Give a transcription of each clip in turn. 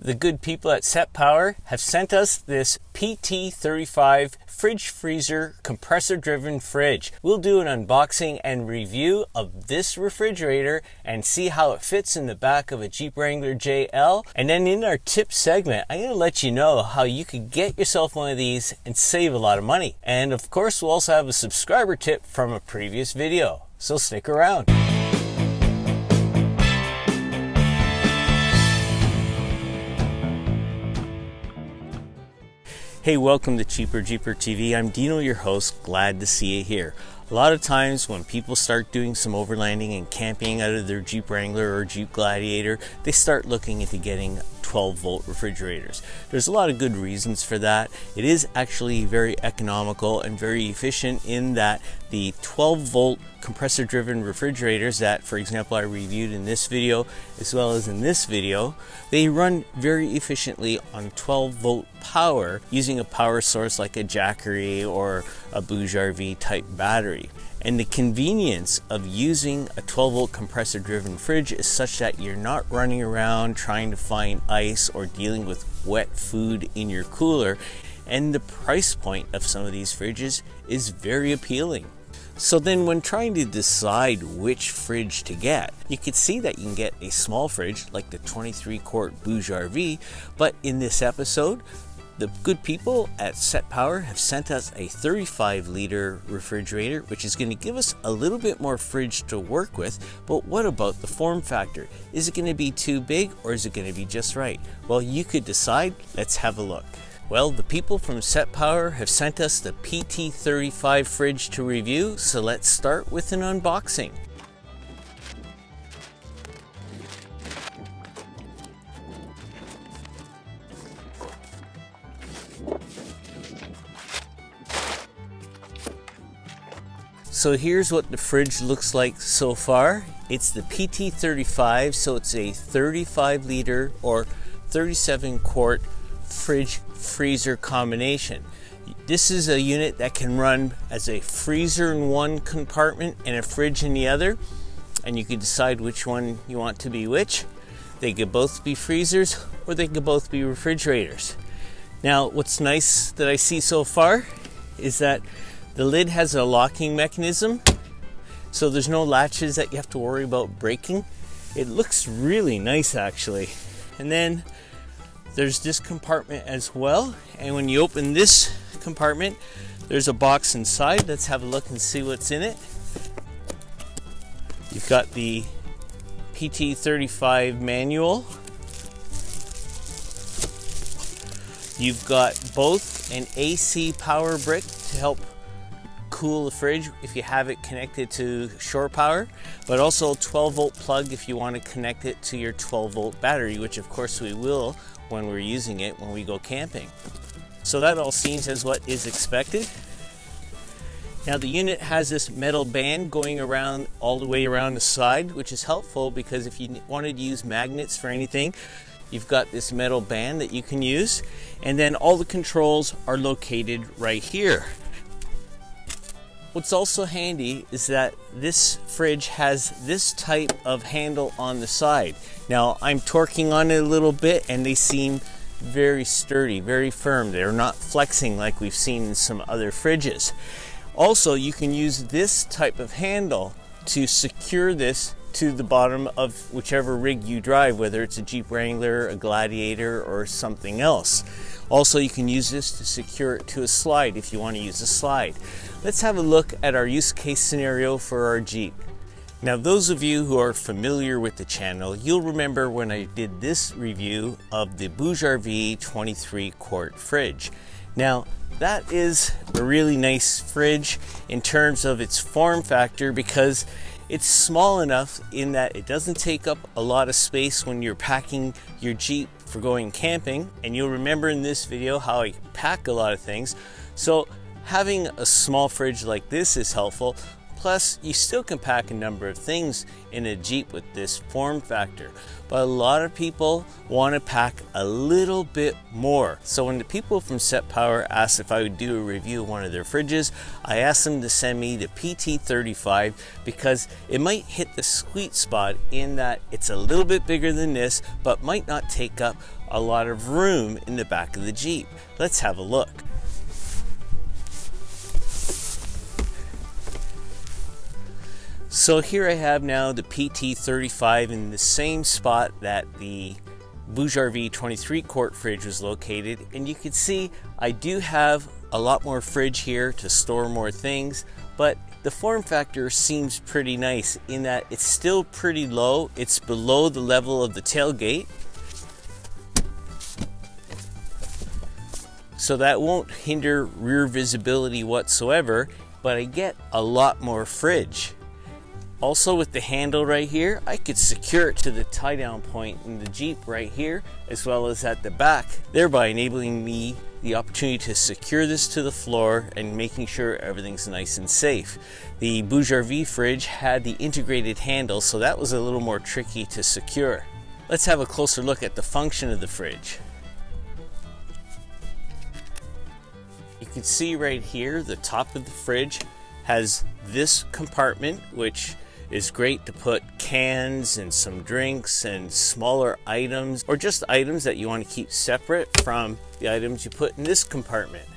The good people at SetPower have sent us this PT35 fridge freezer compressor driven fridge. We'll do an unboxing and review of this refrigerator and see how it fits in the back of a Jeep Wrangler JL. And then in our tip segment, I'm going to let you know how you could get yourself one of these and save a lot of money. And of course, we'll also have a subscriber tip from a previous video. So stick around. Hey, welcome to Cheaper Jeeper TV. I'm Dino, your host. Glad to see you here. A lot of times when people start doing some overlanding and camping out of their Jeep Wrangler or Jeep Gladiator, they start looking into getting 12-volt refrigerators. There's a lot of good reasons for that. It is actually very economical and very efficient in that the 12-volt compressor-driven refrigerators that, for example, I reviewed in this video as well as in this video, they run very efficiently on 12-volt power using a power source like a Hickory or a RV type battery. And the convenience of using a 12-volt compressor-driven fridge is such that you're not running around trying to find ice or dealing with wet food in your cooler. And the price point of some of these fridges is very appealing. So then when trying to decide which fridge to get, you could see that you can get a small fridge like the 23-quart RV, but in this episode, the good people at SetPower have sent us a 35-liter refrigerator, which is going to give us a little bit more fridge to work with. But what about the form factor? Is it going to be too big or is it going to be just right? Well, you could decide. Let's have a look. Well, the people from SetPower have sent us the PT35 fridge to review, so let's start with an unboxing. So here's what the fridge looks like so far. It's the PT35, so it's a 35-liter or 37-quart fridge freezer combination. This is a unit that can run as a freezer in one compartment and a fridge in the other, and you can decide which one you want to be which. They could both be freezers or they could both be refrigerators. Now, what's nice that I see so far is that the lid has a locking mechanism, so there's no latches that you have to worry about breaking. It looks really nice actually. And then there's this compartment as well, and when you open this compartment, there's a box inside. Let's have a look and see what's in it. You've got the PT35 manual. You've got both an AC power brick to help cool the fridge if you have it connected to shore power, but also a 12-volt plug if you want to connect it to your 12-volt battery, which of course we will when we're using it when we go camping. So that all seems as what is expected. Now the unit has this metal band going around all the way around the side, which is helpful because if you wanted to use magnets for anything, you've got this metal band that you can use, and then all the controls are located right here. What's also handy is that this fridge has this type of handle on the side. Now I'm torquing on it a little bit and they seem very sturdy, very firm. They're not flexing like we've seen in some other fridges. Also, you can use this type of handle to secure this to the bottom of whichever rig you drive, whether it's a Jeep Wrangler, a Gladiator, or something else. Also, you can use this to secure it to a slide if you want to use a slide. Let's have a look at our use case scenario for our Jeep. Now, those of you who are familiar with the channel, you'll remember when I did this review of the RV 23-quart fridge. Now, that is a really nice fridge in terms of its form factor because it's small enough in that it doesn't take up a lot of space when you're packing your Jeep for going camping. And you'll remember in this video how I pack a lot of things. So having a small fridge like this is helpful. Plus, you still can pack a number of things in a Jeep with this form factor. But a lot of people want to pack a little bit more. So when the people from SetPower asked if I would do a review of one of their fridges, I asked them to send me the PT35 because it might hit the sweet spot in that it's a little bit bigger than this, but might not take up a lot of room in the back of the Jeep. Let's have a look. So here I have now the PT35 in the same spot that the Bongo 23 quart fridge was located, and you can see I do have a lot more fridge here to store more things, but the form factor seems pretty nice in that it's still pretty low. It's below the level of the tailgate, so that won't hinder rear visibility whatsoever, but I get a lot more fridge. Also, with the handle right here, I could secure it to the tie down point in the Jeep right here, as well as at the back, thereby enabling me the opportunity to secure this to the floor and making sure everything's nice and safe. The Bongo fridge had the integrated handle, so that was a little more tricky to secure. Let's have a closer look at the function of the fridge. You can see right here, the top of the fridge has this compartment, which is great to put cans and some drinks and smaller items, or just items that you want to keep separate from the items you put in this compartment.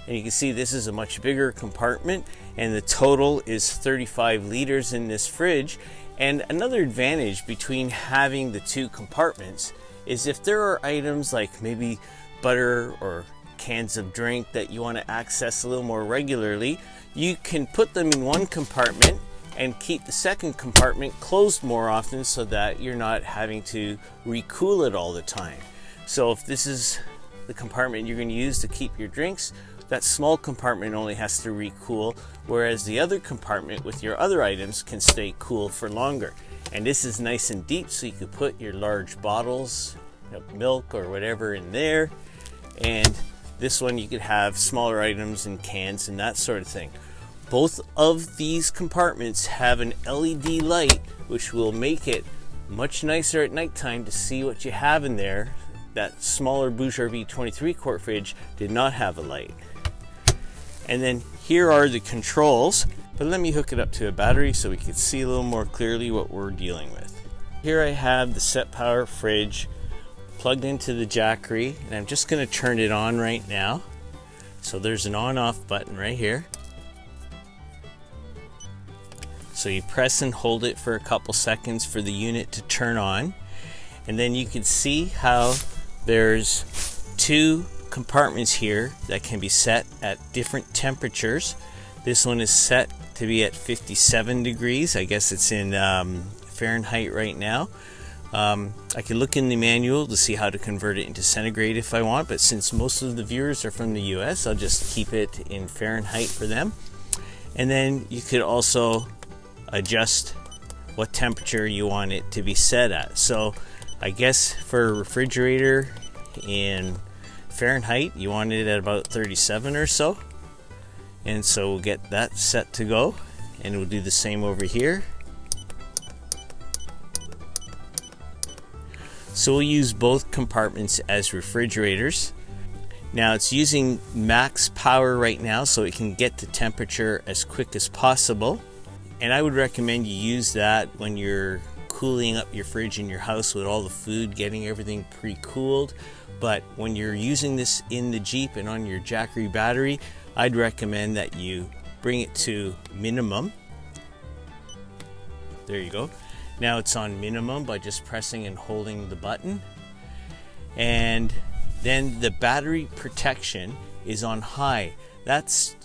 And you can see this is a much bigger compartment, and the total is 35 liters in this fridge. And another advantage between having the two compartments is if there are items like maybe butter or cans of drink that you want to access a little more regularly, you can put them in one compartment and keep the second compartment closed more often, so that you're not having to recool it all the time. So if this is the compartment you're going to use to keep your drinks, that small compartment only has to recool, whereas the other compartment with your other items can stay cool for longer. And this is nice and deep, so you could put your large bottles of milk or whatever in there, and this one you could have smaller items and cans and that sort of thing. Both of these compartments have an LED light, which will make it much nicer at nighttime to see what you have in there. That smaller Bongo 23 quart fridge did not have a light. And then here are the controls, but let me hook it up to a battery so we can see a little more clearly what we're dealing with. Here I have the SetPower fridge plugged into the Hickory, and I'm just going to turn it on right now. So there's an on-off button right here. So you press and hold it for a couple seconds for the unit to turn on, and then you can see how there's two compartments here that can be set at different temperatures. This one is set to be at 57 degrees. I guess it's in Fahrenheit right now. I can look in the manual to see how to convert it into centigrade if I want, but since most of the viewers are from the US, I'll just keep it in Fahrenheit for them. And then you could also adjust what temperature you want it to be set at. So I guess for a refrigerator in Fahrenheit, you want it at about 37 or so. And so we'll get that set to go, and we'll do the same over here. So we'll use both compartments as refrigerators. Now it's using max power right now, so it can get to temperature as quick as possible. And I would recommend you use that when you're cooling up your fridge in your house with all the food, getting everything pre-cooled. But when you're using this in the Jeep and on your Hickory battery, I'd recommend that you bring it to minimum. There you go. Now it's on minimum by just pressing and holding the button. And then the battery protection is on high. That's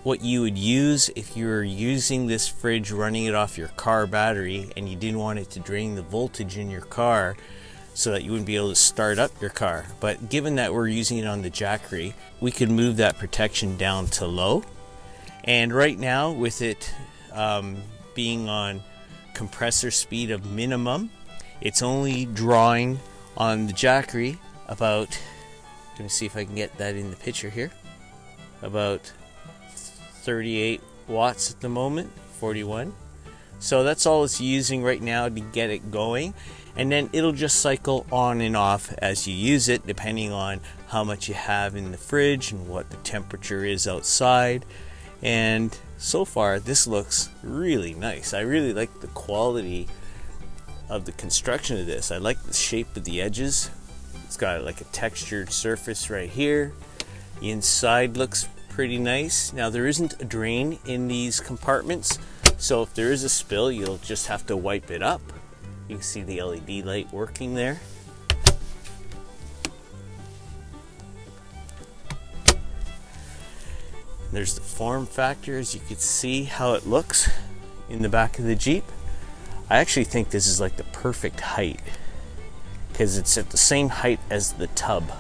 what you would use if you were using this fridge running it off your car battery and you didn't want it to drain the voltage in your car so that you wouldn't be able to start up your car. But given that we're using it on the Hickory, we could move that protection down to low. And right now, with it being on compressor speed of minimum, it's only drawing on the Hickory about, let me see if I can get that in the picture here, about 38 watts at the moment, 41. So that's all it's using right now to get it going, and then it'll just cycle on and off as you use it, depending on how much you have in the fridge and what the temperature is outside. And so far this looks really nice. I really like the quality of the construction of this. I like the shape of the edges. It's got like a textured surface right here. The inside looks pretty nice. Now there isn't a drain in these compartments, so if there is a spill, you'll just have to wipe it up. You can see the LED light working there. There's the form factor, as you can see how it looks in the back of the Jeep. I actually think this is like the perfect height because it's at the same height as the tub.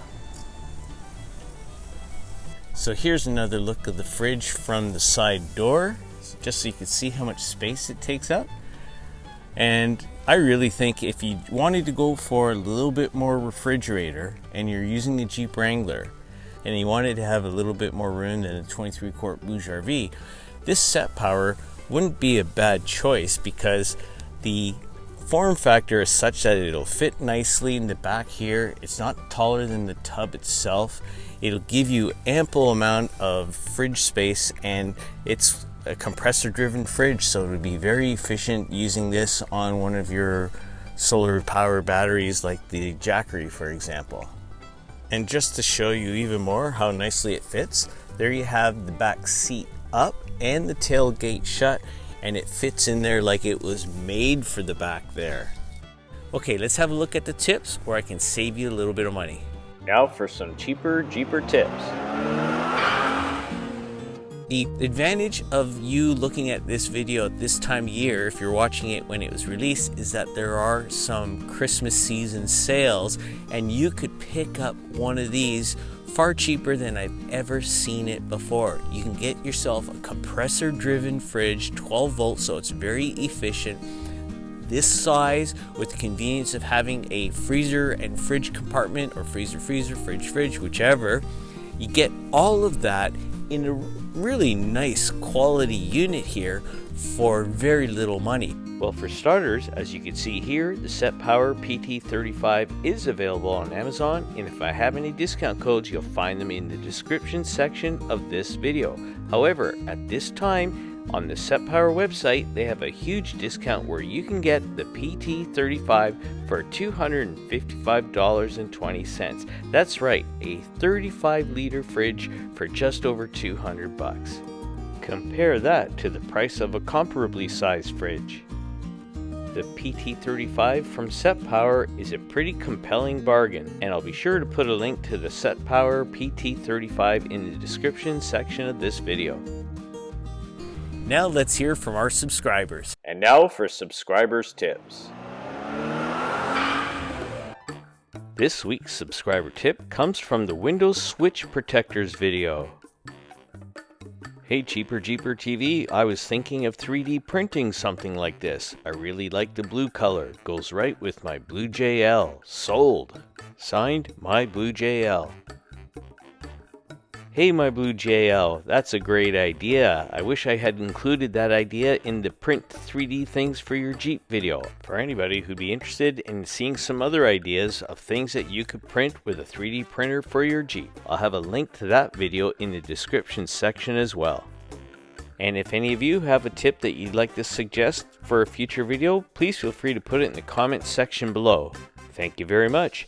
So here's another look of the fridge from the side door, just so you can see how much space it takes up. And I really think if you wanted to go for a little bit more refrigerator and you're using the Jeep Wrangler and you wanted to have a little bit more room than a 23 quart Bouge RV, this SetPower wouldn't be a bad choice because the form factor is such that it'll fit nicely in the back here. It's not taller than the tub itself. It'll give you ample amount of fridge space, and it's a compressor driven fridge, so it would be very efficient using this on one of your solar power batteries like the Hickory, for example. And just to show you even more how nicely it fits, there you have the back seat up and the tailgate shut, and it fits in there like it was made for the back there. Okay, let's have a look at the tips where I can save you a little bit of money. Now for some cheaper Jeeper tips. The advantage of you looking at this video at this time of year, if you're watching it when it was released, is that there are some Christmas season sales, and you could pick up one of these far cheaper than I've ever seen it before. You can get yourself a compressor driven fridge, 12 volts, so it's very efficient. This size, with the convenience of having a freezer and fridge compartment, or freezer, fridge, whichever. You get all of that in a really nice quality unit here for very little money. Well, for starters, as you can see here, the SetPower PT35 is available on Amazon, and if I have any discount codes, you'll find them in the description section of this video. However, at this time, on the SetPower website, they have a huge discount where you can get the PT35 for $255.20. That's right, a 35-liter fridge for just over $200. Compare that to the price of a comparably sized fridge. The PT35 from SetPower is a pretty compelling bargain, and I'll be sure to put a link to the SetPower PT35 in the description section of this video. Now let's hear from our subscribers. And now for subscribers tips. This week's subscriber tip comes from the Windows Switch Protectors video. Hey Cheaper Jeeper TV, I was thinking of 3D printing something like this. I really like the blue color. Goes right with my Blue JL. Sold. Signed, My Blue JL. Hey my Blue JL, that's a great idea. I wish I had included that idea in the print 3D things for your Jeep video. For anybody who'd be interested in seeing some other ideas of things that you could print with a 3D printer for your Jeep, I'll have a link to that video in the description section as well. And if any of you have a tip that you'd like to suggest for a future video, please feel free to put it in the comments section below. Thank you very much.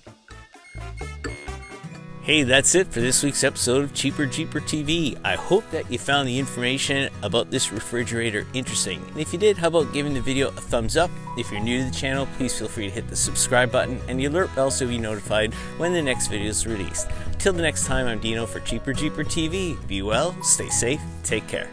Hey, that's it for this week's episode of Cheaper Jeeper TV. I hope that you found the information about this refrigerator interesting. And if you did, how about giving the video a thumbs up? If you're new to the channel, please feel free to hit the subscribe button and the alert bell so you'll be notified when the next video is released. Until the next time, I'm Dino for Cheaper Jeeper TV. Be well, stay safe, take care.